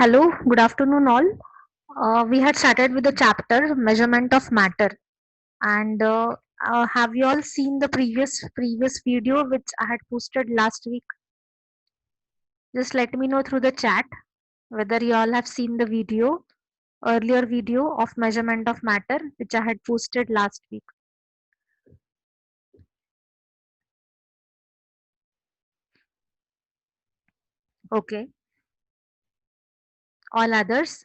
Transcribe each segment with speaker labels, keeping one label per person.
Speaker 1: Hello, good afternoon, all. We had started with the chapter measurement of matter, and have you all seen the previous video which I had posted last week? Just let me know through the chat whether you all have seen the earlier video of measurement of matter which I had posted last week. Okay, all others.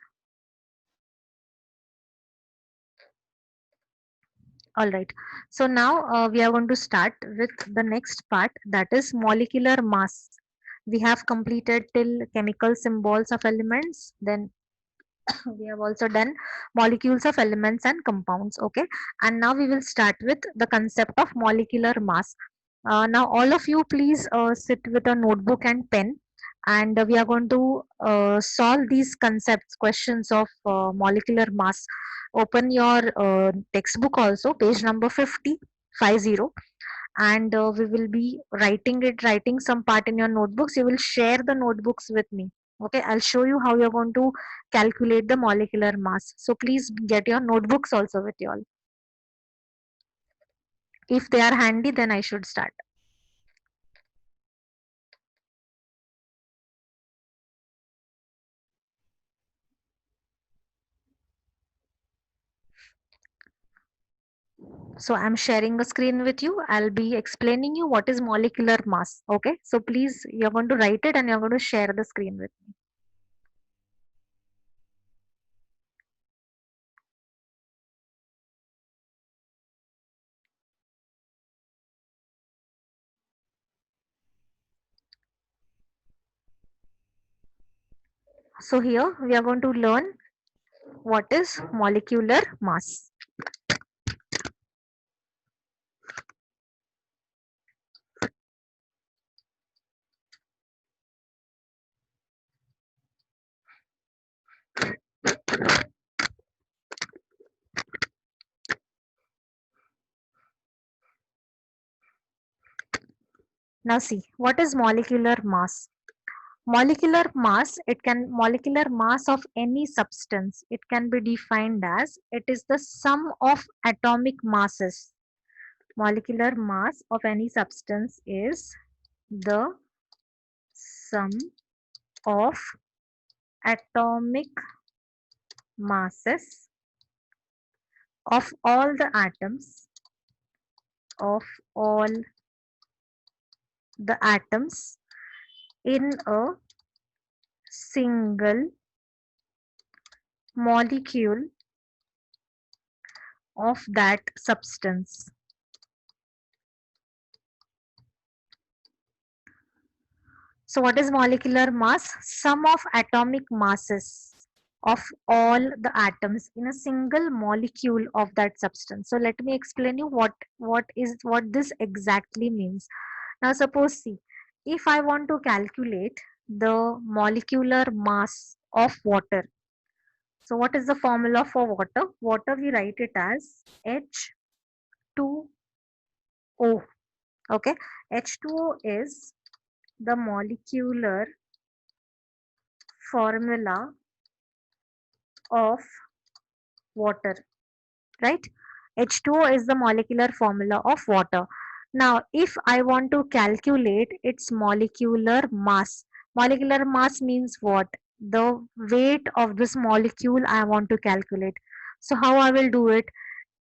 Speaker 1: All right. So now we are going to start with the next part, that is molecular mass. We have completed till chemical symbols of elements. Then we have also done molecules of elements and compounds. Okay. And now we will start with the concept of molecular mass. Now all of you please sit with a notebook and pen, and we are going to solve these concepts questions of molecular mass. Open your textbook also, page number 50, and we will be writing some part in your notebooks. You will share the notebooks with me. Okay, I'll show you how you're going to calculate the molecular mass. So please get your notebooks also with you all. If they are handy, then I should start. So I'm sharing a screen with you. I'll be explaining you what is molecular mass. Okay, so please, you're going to write it and you're going to share the screen with me. So here we are going to learn what is molecular mass. Now see, what is molecular mass? Molecular mass of any substance, it can be defined as it is the sum of atomic masses. Molecular mass of any substance is the sum of atomic masses of all the all the atoms in a single molecule of that substance. So what is molecular mass? Sum of atomic masses of all the atoms in a single molecule of that substance. So let me explain you what this exactly means. Now suppose, see, if I want to calculate the molecular mass of water. So what is the formula for water? Water, we write it as H2O. Okay, H2O is the molecular formula of water, right? H2O is the molecular formula of water. Now if I want to calculate its molecular mass means what? The weight of this molecule I want to calculate. So how I will do it?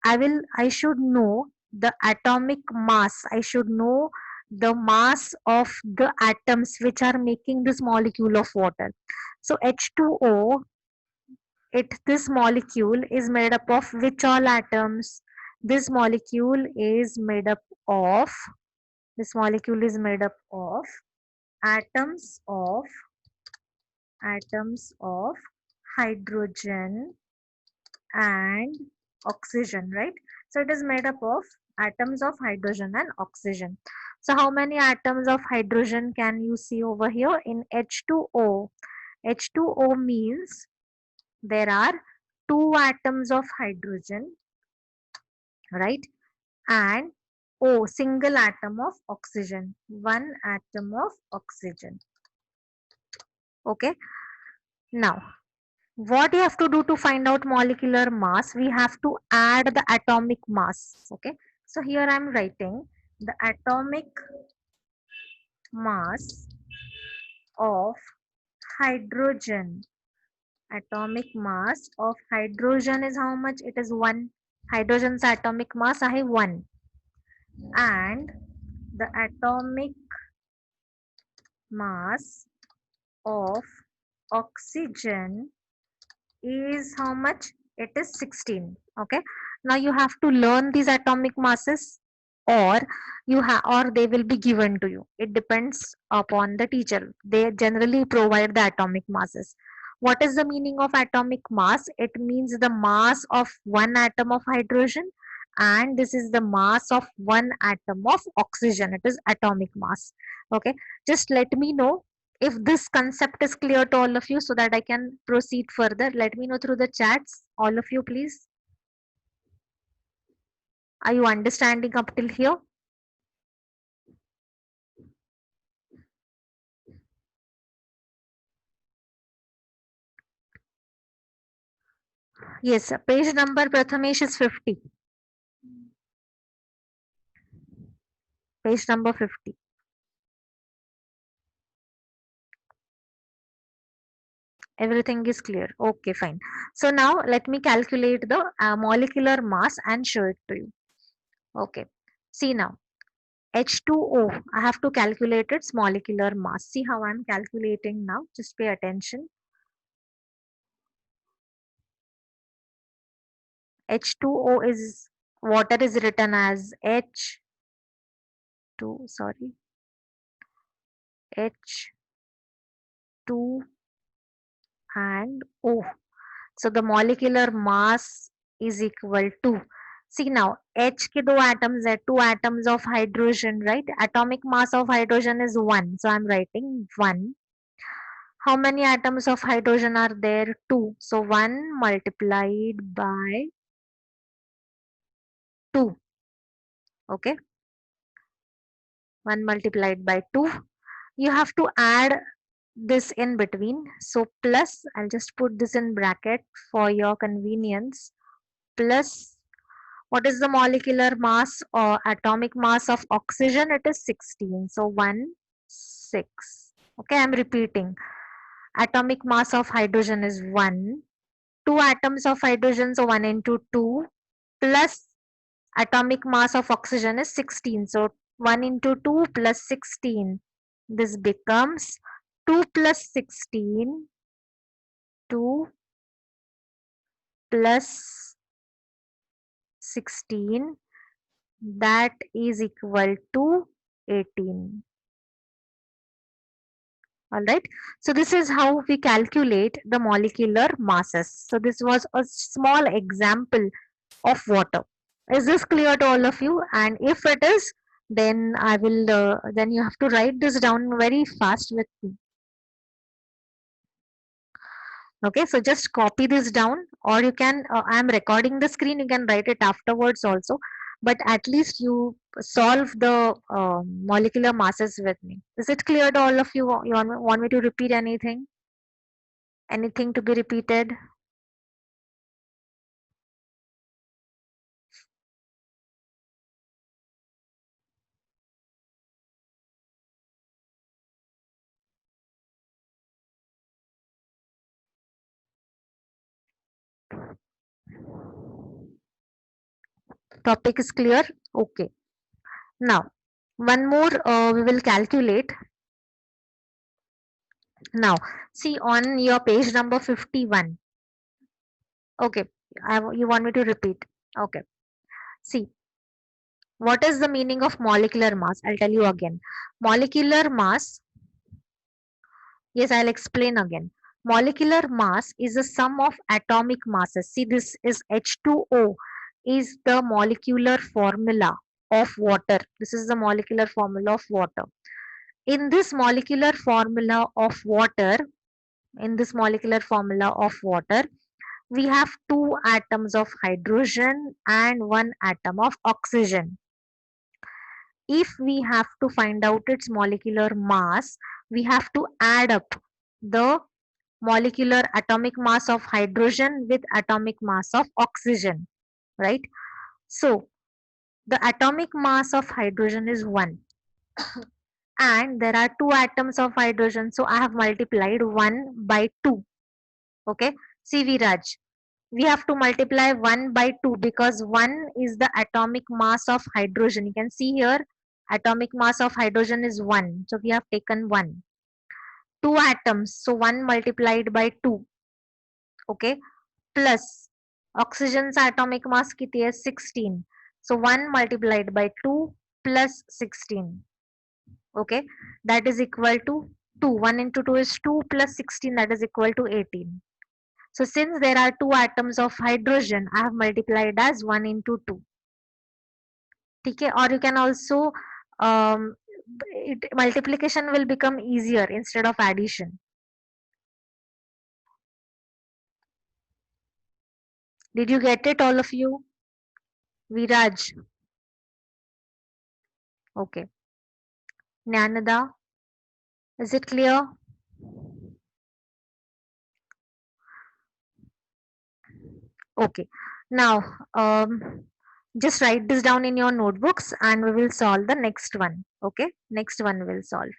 Speaker 1: I should know the atomic mass. I should know the mass of the atoms which are making this molecule of water. So H2O, this molecule is made up of which all atoms? This molecule is made up of this molecule is made up of atoms of atoms of hydrogen and oxygen, right? So it is made up of atoms of hydrogen and oxygen. So how many atoms of hydrogen can you see over here in H2O? H2O means there are two atoms of hydrogen, right? And O, single atom of oxygen, one atom of oxygen. Okay. Now, what you have to do to find out molecular mass? We have to add the atomic mass. Okay. So here I am writing the atomic mass of hydrogen. Atomic mass of hydrogen is how much? It is 1. Hydrogen's atomic mass I have 1. And the atomic mass of oxygen is how much? It is 16. Okay. Now you have to learn these atomic masses, or or they will be given to you. It depends upon the teacher. They generally provide the atomic masses. What is the meaning of atomic mass? It means the mass of one atom of hydrogen, and this is the mass of one atom of oxygen. It is atomic mass. Okay. Just let me know if this concept is clear to all of you so that I can proceed further. Let me know through the chats, all of you, please. Are you understanding up till here? Yes, page number Prathamesh is 50. Page number 50. Everything is clear. Okay, fine. So now let me calculate the molecular mass and show it to you. Okay. See now. H2O. I have to calculate its molecular mass. See how I'm calculating now. Just pay attention. H2O is, water is written as H2, sorry, H2 and O. So the molecular mass is equal to, see now, H ke do atoms are two atoms of hydrogen, right? Atomic mass of hydrogen is 1. So I'm writing 1. How many atoms of hydrogen are there? 2. So 1 multiplied by 2. Okay. 1 multiplied by 2. You have to add this in between. So plus, I'll just put this in bracket for your convenience. Plus, what is the molecular mass or atomic mass of oxygen? It is 16. So 1, 6. Okay, I'm repeating. Atomic mass of hydrogen is 1. 2 atoms of hydrogen, so 1 into 2, plus atomic mass of oxygen is 16. So 1 into 2 plus 16. This becomes 2 plus 16. 2 plus 16, that is equal to 18. Alright. So this is how we calculate the molecular masses. So this was a small example of water. Is this clear to all of you? And if it is, then I will, then you have to write this down very fast with me. Okay, so just copy this down, or you can, I am recording the screen, you can write it afterwards also, but at least you solve the molecular masses with me. Is it clear to all of you? You want me to repeat anything? Anything to be repeated? Topic is clear? Okay. Now, one more we will calculate. Now, see on your page number 51. Okay, you want me to repeat? Okay. See, what is the meaning of molecular mass? I'll tell you again. Molecular mass, yes, I'll explain again. Molecular mass is the sum of atomic masses. See, this is H2O, is the molecular formula of water. This is the molecular formula of water. In this molecular formula of water, in this molecular formula of water, we have two atoms of hydrogen and one atom of oxygen. If we have to find out its molecular mass, we have to add up the molecular atomic mass of hydrogen with atomic mass of oxygen, right? So the atomic mass of hydrogen is 1 and there are two atoms of hydrogen, so I have multiplied 1 by 2. Okay, see Viraj, we have to multiply 1 by 2 because 1 is the atomic mass of hydrogen. You can see here atomic mass of hydrogen is 1, so we have taken 1. Two atoms, so 1 multiplied by 2. Okay, plus oxygen's atomic mass किती है 16, so 1 multiplied by 2 plus 16. Okay, that is equal to 2. 1 into 2 is 2 plus 16, that is equal to 18. So since there are two atoms of hydrogen, I have multiplied as 1 into 2. Okay, or you can also multiplication will become easier instead of addition. Did you get it, all of you? Viraj. Okay. Nyanada, is it clear? Okay. Now, just write this down in your notebooks and we will solve the next one. Okay. Next one will solve.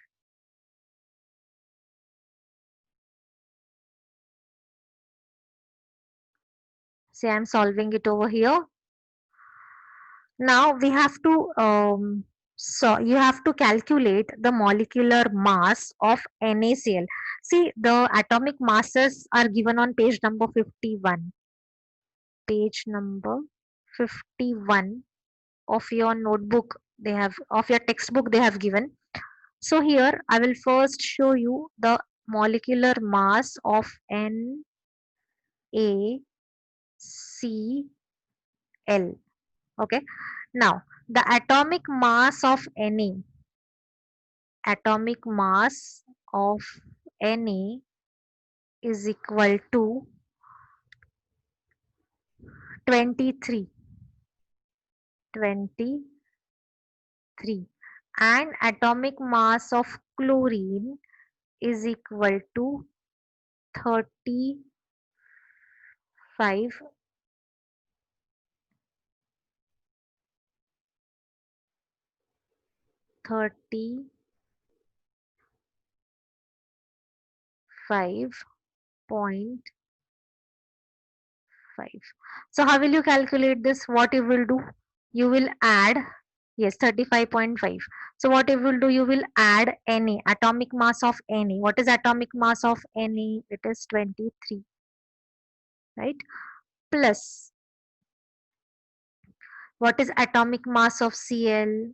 Speaker 1: See, I'm solving it over here. Now we have to so you have to calculate the molecular mass of NaCl. See, the atomic masses are given on page number 51. Page number 51 of your notebook, they have, of your textbook they have given. So here I will first show you the molecular mass of NaCl. Okay. Now, the atomic mass of Na is equal to 23. And atomic mass of chlorine is equal to 35. 35.5. So how will you calculate this? What you will do? You will add, yes, 35.5. So what you will do? You will add Na, atomic mass of Na. What is atomic mass of Na? It is 23, right? Plus, what is atomic mass of Cl?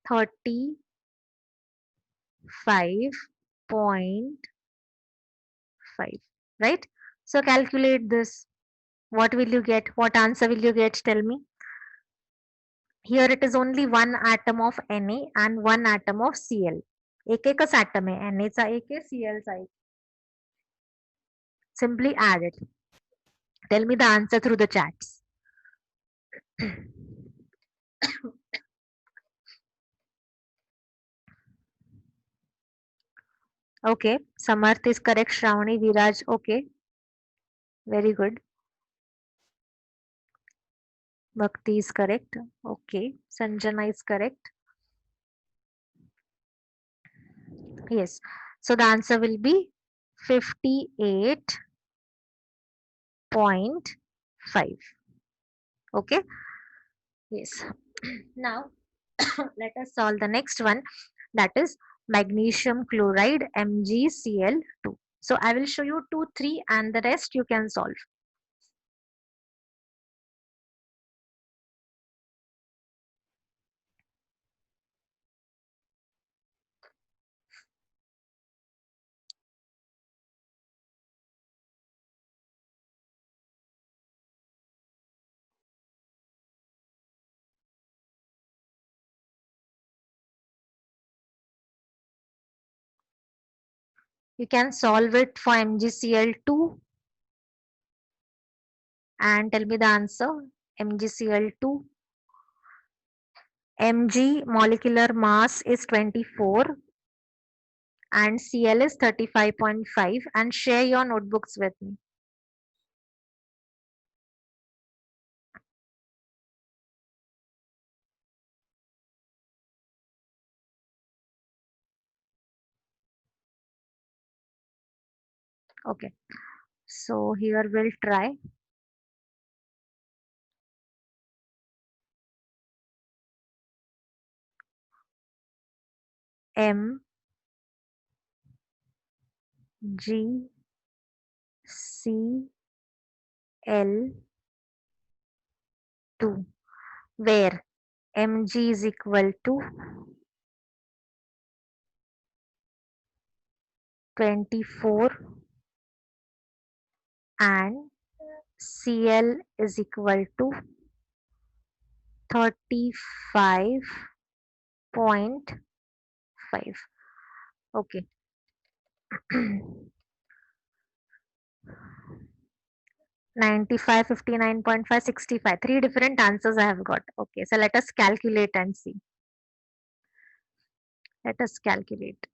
Speaker 1: 35.5, right? So calculate this. What will you get? What answer will you get? Tell me. Here it is only one atom of Na and one atom of Cl. एकच atom है, Na चा एक है, Cl चा एक. Simply add it. Tell me the answer through the chats. Okay, Samarth is correct. Shravani, Viraj, okay. Very good. Bhakti is correct. Okay. Sanjana is correct. Yes. So the answer will be 58.5. Okay. Yes. Now let us solve the next one, that is magnesium chloride MgCl2. So I will show you 2, 3 and the rest you can solve. You can solve it for MgCl2 and tell me the answer. MgCl2, Mg molecular mass is 24 and Cl is 35.5, and share your notebooks with me. Okay, so here we'll try M G C L 2, where Mg is equal to 24 and Cl is equal to 35.5. Okay. 95, 59.5, 65. Three different answers I have got. Okay, so let us calculate and see. Let us calculate.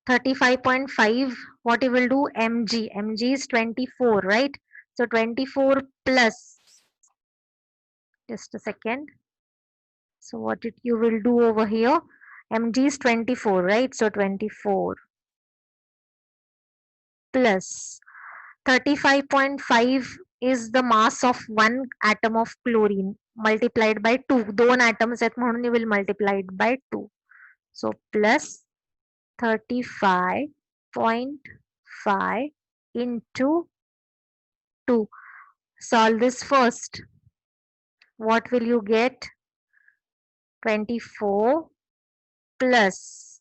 Speaker 1: 35.5, what you will do, mg. Mg is 24, right? So 24 plus, just a second. So what you will do over here, mg is 24, right? So 24 plus 35.5 is the mass of one atom of chlorine multiplied by 2. दोन atoms आहेत म्हणून you will multiply it by 2. So plus 35.5 into 2. Solve this first. What will you get? 24 plus.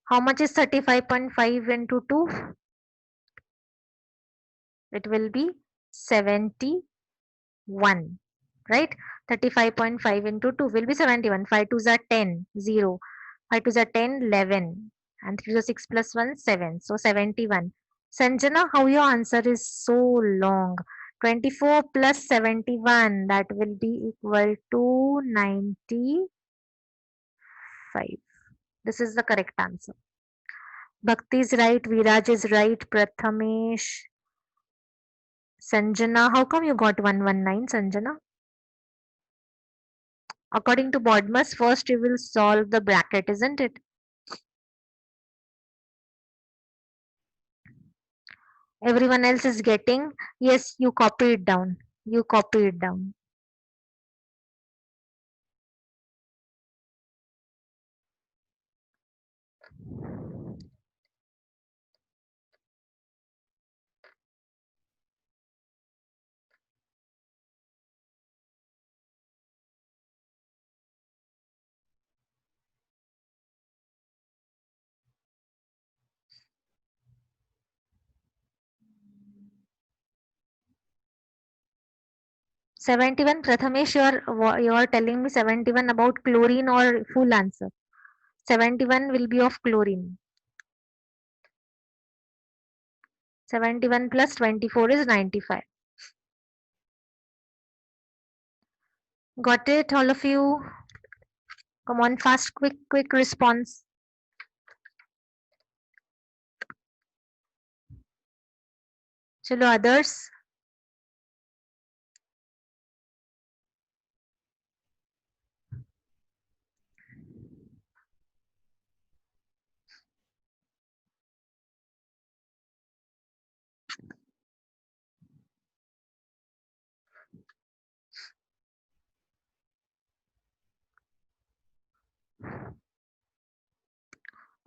Speaker 1: How much is 35.5 into 2? It will be 71, right? 35.5 into 2 will be 71. 5 2s are 10, 0. 5 2s are 10, 11. And 3 to 6 plus 1, 7. So 71. Sanjana, how your answer is so long? 24 plus 71, that will be equal to 95. This is the correct answer. Bhakti is right, Viraj is right, Prathamesh. Sanjana, how come you got 119, Sanjana? According to Bodmer's, first you will solve the bracket, isn't it? Everyone else is getting, yes, you copy it down. You copy it down. Seventy-one, Prathamesh, you are telling me 71 about chlorine or full answer? 71 will be of chlorine. 71 plus 24 is 95. Got it, all of you? Come on, fast, quick response. Chalo, others?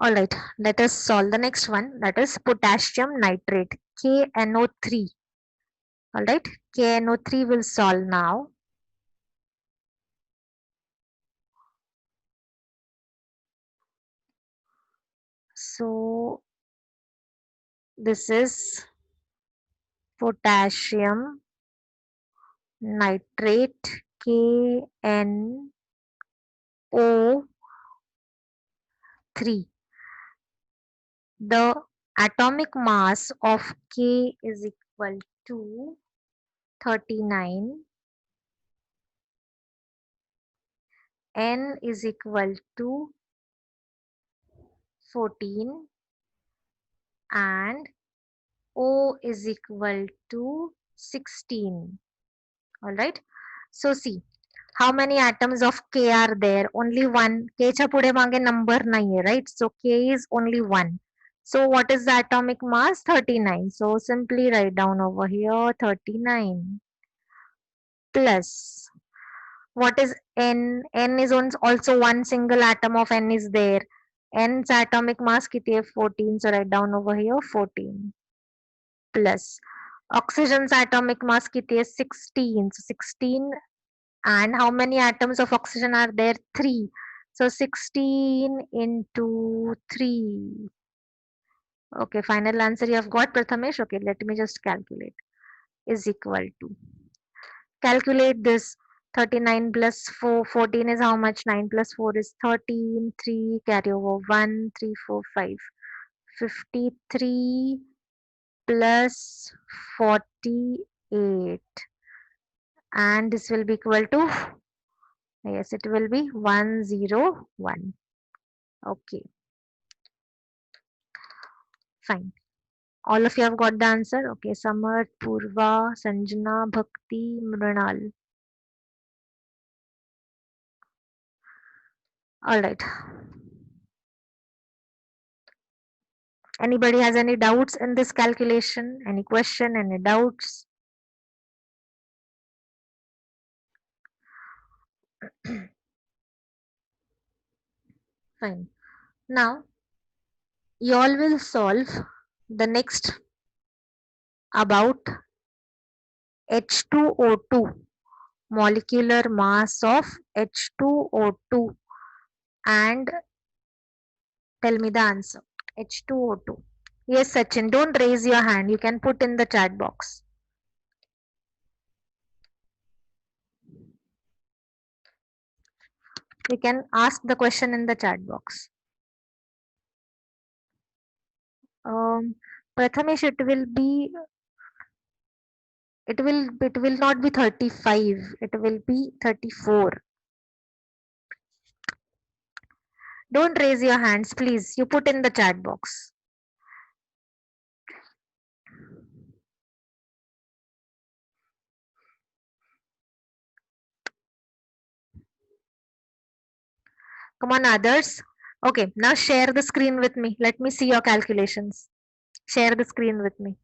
Speaker 1: All right, let us solve the next one. That is potassium nitrate, KNO3. All right, KNO3 will solve now. So this is potassium nitrate, KNO3. The atomic mass of K is equal to 39. N is equal to 14 and O is equal to 16. All right. So see, how many atoms of K are there? Only one. K च्या पुढे मागे number नाहीये, right? So K is only one. So what is the atomic mass? 39. So simply write down over here 39 plus what is N? N is also one single atom of N is there. N's atomic mass किती है? 14. So write down over here 14 plus oxygen's atomic mass किती है? 16. So 16 and how many atoms of oxygen are there? 3. So 16 into 3. Okay, final answer you have got, Prathamesh. Okay, let me just calculate. Is equal to. Calculate this. 39 plus 4. 14 is how much? 9 plus 4 is 13. 3 carry over 1. 3, 4, 5. 53 plus 48. And this will be equal to, yes, it will be 101. Okay, fine. All of you have got the answer. Okay, Samar, Purva, Sanjana, Bhakti, Mrinal. All right. Anybody has any doubts in this calculation? Any question? Any doubts? Fine. Now, you all will solve the next about H2O2, molecular mass of H2O2, and tell me the answer. H2O2. Yes, Sachin, don't raise your hand. You can put in the chat box. You can ask the question in the chat box. Prathamesh, it will not be 35. It will be 34. Don't raise your hands, please. You put in the chat box. Come on, others. Okay, now share the screen with me. Let me see your calculations. Share the screen with me.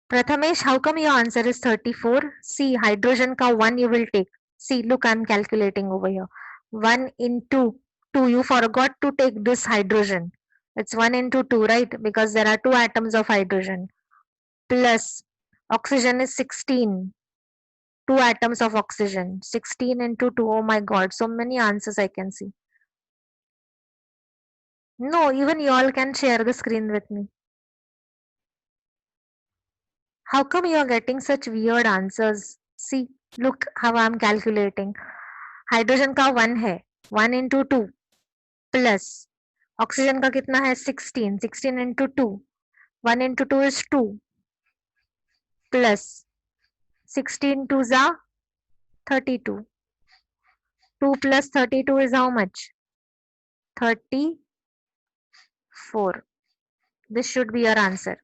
Speaker 1: Prathamesh, how come your answer is 34? See, hydrogen ka 1 you will take. See, look, I'm calculating over here. 1 into 2. You forgot to take this hydrogen. It's 1 into 2, right? Because there are 2 atoms of hydrogen. Plus, oxygen is 16. 2 atoms of oxygen. 16 into 2. Oh my god, so many answers I can see. No, even you all can share the screen with me. How come you are getting such weird answers? See, look how I'm calculating. Hydrogen का 1 है, 1 into 2 plus oxygen का कितना है? 16. 16 into 2, 1 into 2 is 2 plus 16 2 जा 32. 2 plus 32 is how much? 34. This should be your answer.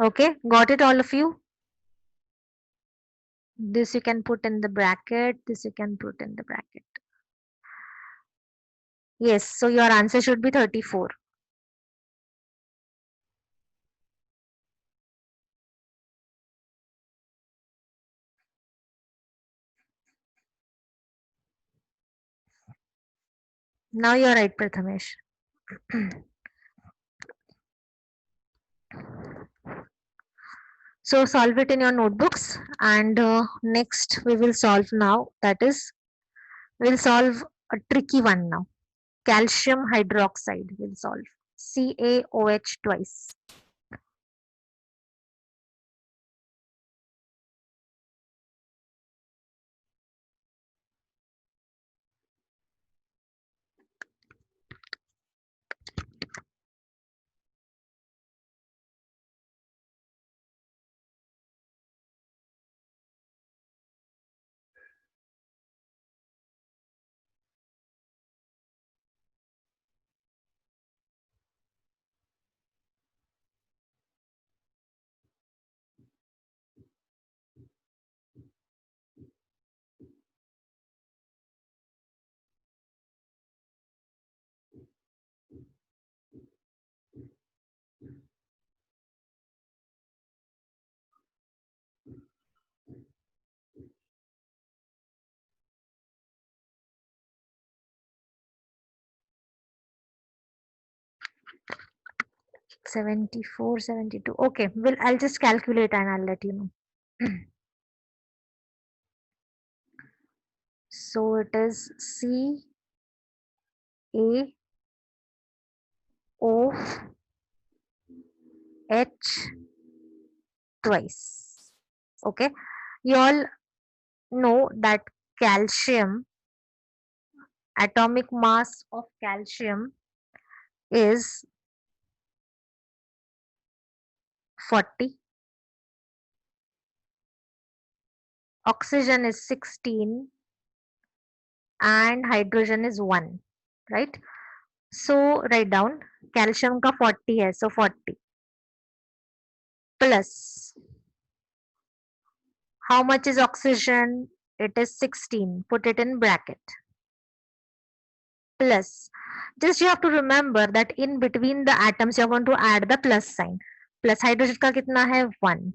Speaker 1: Okay, got it, all of you? This you can put in the bracket, this you can put in the bracket. Yes, so your answer should be 34. Now you're right, Prathamesh. So solve it in your notebooks, and next we will solve now, that is we'll solve a tricky one now. Calcium hydroxide will solve. CaOH twice. 74, 72. Okay, I'll just calculate and I'll let you know. So it is CaOH twice. Okay, you all know that calcium, atomic mass of calcium is 40, oxygen is 16, and hydrogen is 1, right? So write down calcium का 40 है, so 40 plus how much is oxygen? It is 16. Put it in bracket. Plus, just you have to remember that in between the atoms you are going to add the plus sign. Plus hydrogen का कितना है? 1.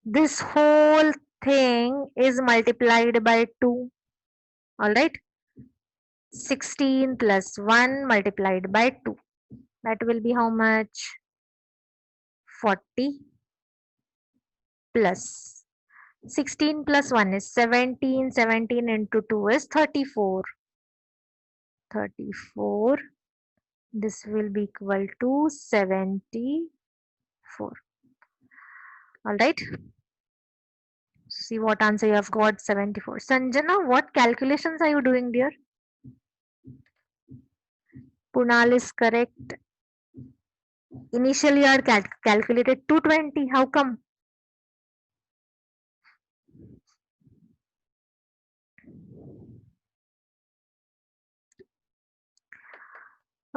Speaker 1: This whole thing is multiplied by 2. Alright. 16 plus 1 multiplied by 2. That will be how much? 40 plus 16 plus 1 is 17. 17 into 2 is 34. 34. This will be equal to 74. Alright. See what answer you have got. 74. Sanjana, what calculations are you doing, dear? Punal is correct. Initially, you had calculated 220. How come?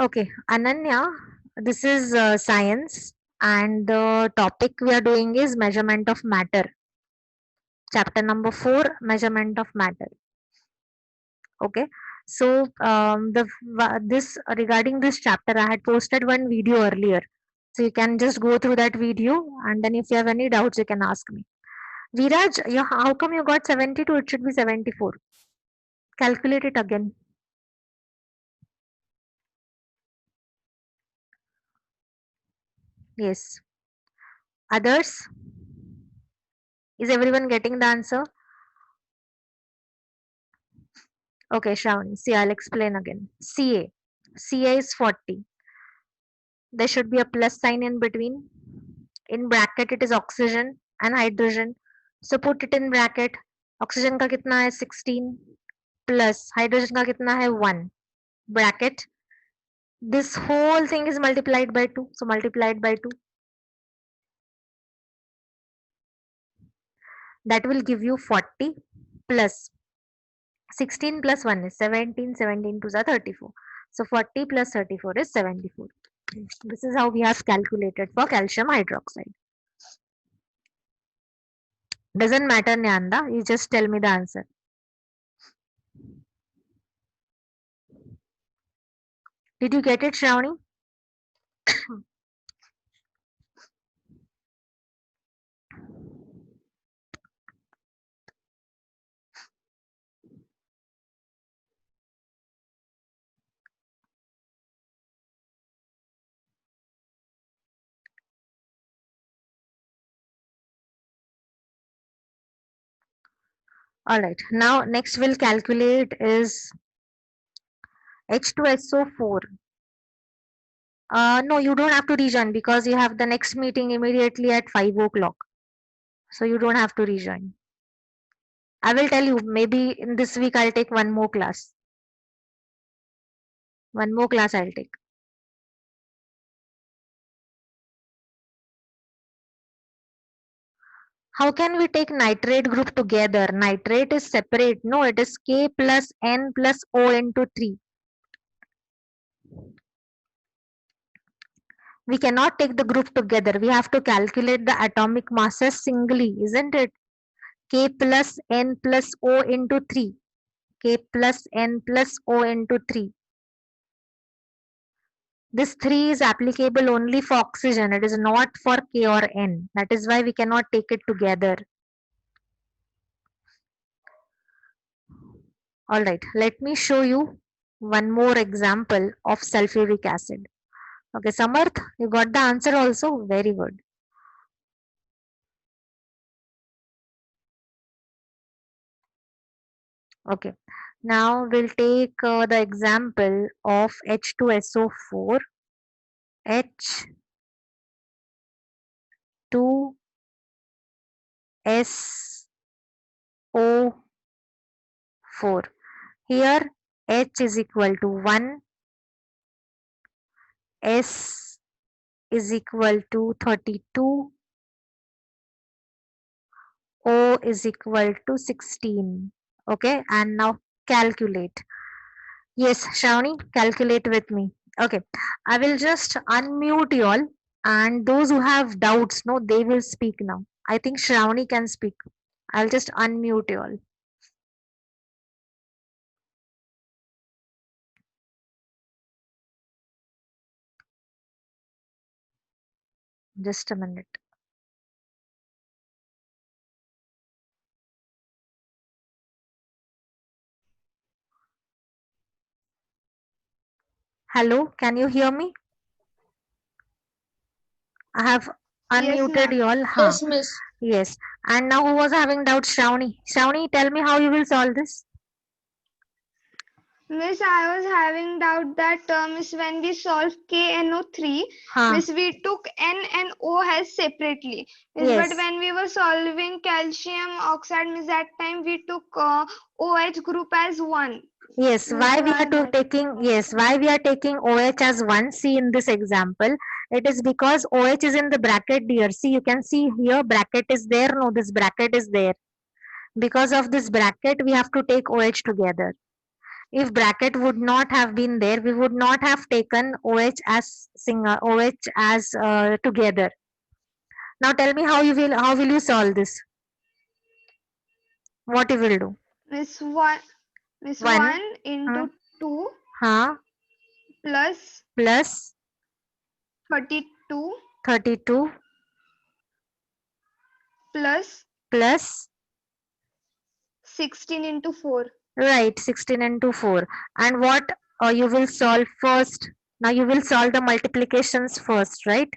Speaker 1: Okay, Ananya, this is science, and the topic we are doing is measurement of matter. Chapter number 4, measurement of matter. Okay, so this regarding this chapter, I had posted one video earlier, so you can just go through that video, and then if you have any doubts, you can ask me. Viraj, how come you got 72? It should be 74. Calculate it again. Yes. Others? Is everyone getting the answer? Okay, Shravani. See, I'll explain again. Ca. Ca is 40. There should be a plus sign in between. In bracket, it is oxygen and hydrogen. So put it in bracket. Oxygen का कितना है 16 plus hydrogen का कितना है 1. Bracket. This whole thing is multiplied by 2. So multiplied by 2. That will give you 40 plus 16 plus 1 is 17. 17 to 34. So 40 plus 34 is 74. This is how we have calculated for calcium hydroxide. Doesn't matter, Nyanda. You just tell me the answer. Did you get it, Shravani? All right. Now, next we'll calculate is H2SO4. No, you don't have to rejoin because you have the next meeting immediately at 5 o'clock. So you don't have to rejoin. I will tell you, maybe in this week I'll take one more class. One more class I'll take. How can we take nitrate group together? Nitrate is separate. No, it is K plus N plus O into 3. We cannot take the group together. We have to calculate the atomic masses singly, isn't it? K plus N plus O into 3. K plus N plus O into 3. This 3 is applicable only for oxygen. It is not for K or N. That is why we cannot take it together. Alright, let me show you one more example of sulfuric acid. Okay, Samarth, you got the answer also. Very good. Okay, now we'll take the example of H2SO4, H2SO4. Here H is equal to 1, S is equal to 32, O is equal to 16. Okay, and now calculate. Yes, Shravani, calculate with me. Okay, I will just unmute you all, and those who have doubts, no, they will speak now. I think Shravani can speak. I'll just unmute you all. Just a minute. Hello, can you hear me? I have
Speaker 2: Yes,
Speaker 1: unmuted
Speaker 2: ma'am.
Speaker 1: you all. Huh.
Speaker 3: Yes, miss.
Speaker 1: Yes. And now who was having doubts? Shravani. Shravani, tell me how you will solve this.
Speaker 2: Miss, I was having doubt that miss, when we solve KNO3,
Speaker 1: Huh.
Speaker 2: miss, we took N and O as separately. Miss, but
Speaker 1: Yes.
Speaker 2: when we were solving calcium oxide, miss, that time we took OH group as one.
Speaker 1: Yes,
Speaker 2: Miss,
Speaker 1: why we are
Speaker 2: why that?
Speaker 1: why we are taking OH as 1? See in this example, it is because OH is in the bracket, dear. See, you can see here bracket is there. No, this bracket is there. Because of this bracket, we have to take OH together. If bracket would not have been there, we would not have taken OH as together. Now tell me how will you solve this? What you will do?
Speaker 2: Miss, one, miss,
Speaker 1: 1,
Speaker 2: 1
Speaker 1: huh,
Speaker 2: into 2
Speaker 1: huh,
Speaker 2: plus
Speaker 1: plus
Speaker 2: 32
Speaker 1: 32
Speaker 2: plus
Speaker 1: plus
Speaker 2: 16 into 4.
Speaker 1: right 16 into 4. And what you will solve first? Now you will solve the multiplications first, right?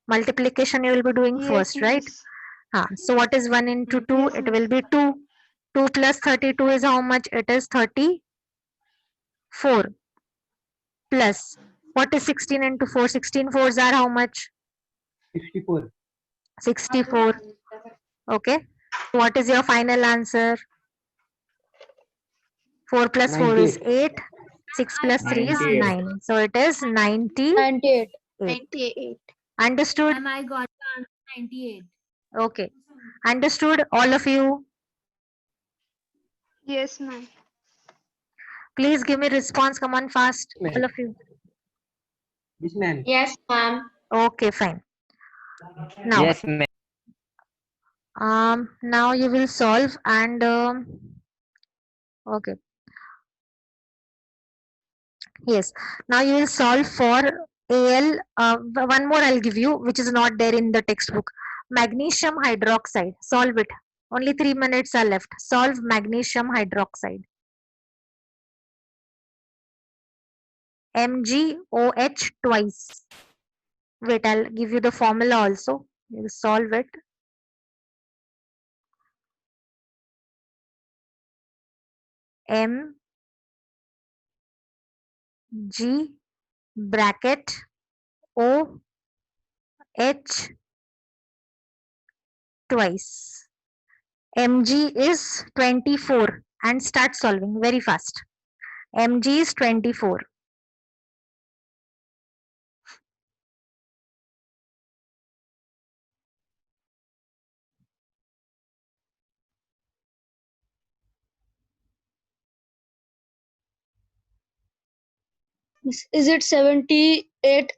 Speaker 1: Multiplication you will be doing
Speaker 2: Yes,
Speaker 1: first, right?
Speaker 2: miss.
Speaker 1: So what is 1 into 2?
Speaker 2: Yes,
Speaker 1: It will
Speaker 2: miss.
Speaker 1: be 2. 2 plus 32 is how much? It is 34. Plus what is 16 into 4? 16 fours are how much?
Speaker 4: 64.
Speaker 1: 64. Okay. What is your final answer? 4 plus 4 is
Speaker 4: 98.
Speaker 1: 8. 6 plus 3 is
Speaker 4: 98.
Speaker 1: 9. So it is 98.
Speaker 3: 98. 98.
Speaker 1: Understood?
Speaker 5: Ma'am, I got the answer 98.
Speaker 1: Okay. Understood, all of you?
Speaker 2: Yes, ma'am.
Speaker 1: Please give me response. Come on fast, all of you.
Speaker 4: Yes, ma'am.
Speaker 3: Yes, ma'am.
Speaker 1: Okay, fine. Now,
Speaker 6: Yes, ma'am.
Speaker 1: now you will solve and okay. Yes. Now you will solve for Al. One more I'll give you, which is not there in the textbook. Magnesium hydroxide. Solve it. Only 3 minutes are left. Solve magnesium hydroxide. MgOH twice. Wait, I'll give you the formula also. You'll solve it. Mg bracket OH twice. Mg is 24 and start solving very fast. Mg is 24.
Speaker 3: Is it 78?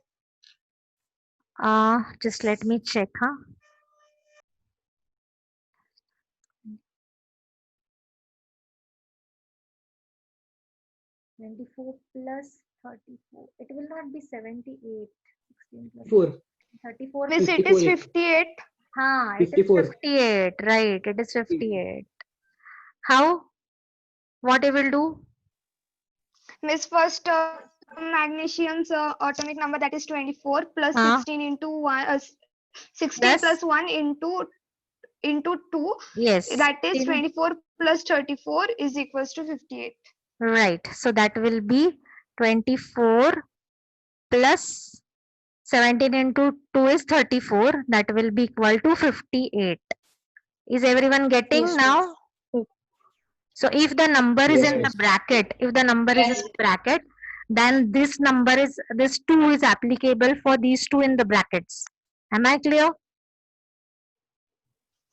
Speaker 1: Just let me check, huh? Twenty-four plus 34. It will not be 78. 16 plus
Speaker 4: 4.
Speaker 1: 34.
Speaker 2: Miss, it
Speaker 4: 54.
Speaker 2: is 58.
Speaker 1: It is
Speaker 4: 54.
Speaker 1: 58. Right, it is 58. How? What you will do?
Speaker 2: Miss, first Magnesium's atomic number, that is 24 plus
Speaker 1: Huh?
Speaker 2: 16 into 1, 16
Speaker 1: Plus?
Speaker 2: plus 1 into 2,
Speaker 1: Yes.
Speaker 2: that is
Speaker 1: 16.
Speaker 2: 24 plus 34 is equals to 58.
Speaker 1: Right. So that will be 24 plus 17 into 2 is 34. That will be equal to 58. Is everyone getting
Speaker 3: Yes,
Speaker 1: now? So if the number is
Speaker 3: Yes,
Speaker 1: in the
Speaker 3: miss.
Speaker 1: bracket, if the number is in the bracket, then this 2 is applicable for these two in the brackets. Am I clear?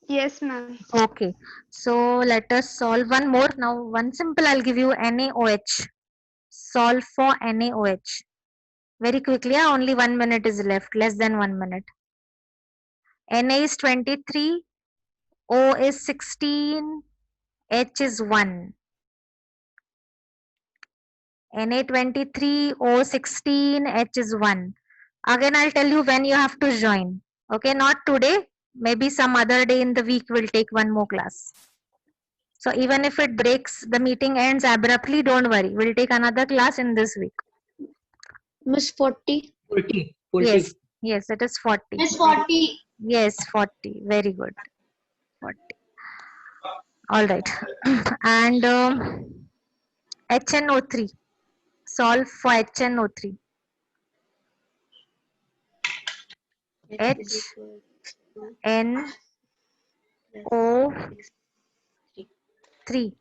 Speaker 2: Yes, ma'am.
Speaker 1: Okay. So let us solve one more. Now one simple, I'll give you NaOH. Solve for NaOH. Very quickly, only 1 minute is left, less than 1 minute. Na is 23, O is 16, H is 1. Na23, O16, H is 1. Again, I'll tell you when you have to join. Okay, not today. Maybe some other day in the week we'll take one more class. So even if it breaks, the meeting ends abruptly, don't worry. We'll take another class in this week.
Speaker 3: Miss 40.
Speaker 4: 40.
Speaker 1: Yes, yes, it is 40.
Speaker 3: Miss 40.
Speaker 1: Yes, 40. Very good. 40. All right. And HNO3. Solve for HNO3. H N O 3.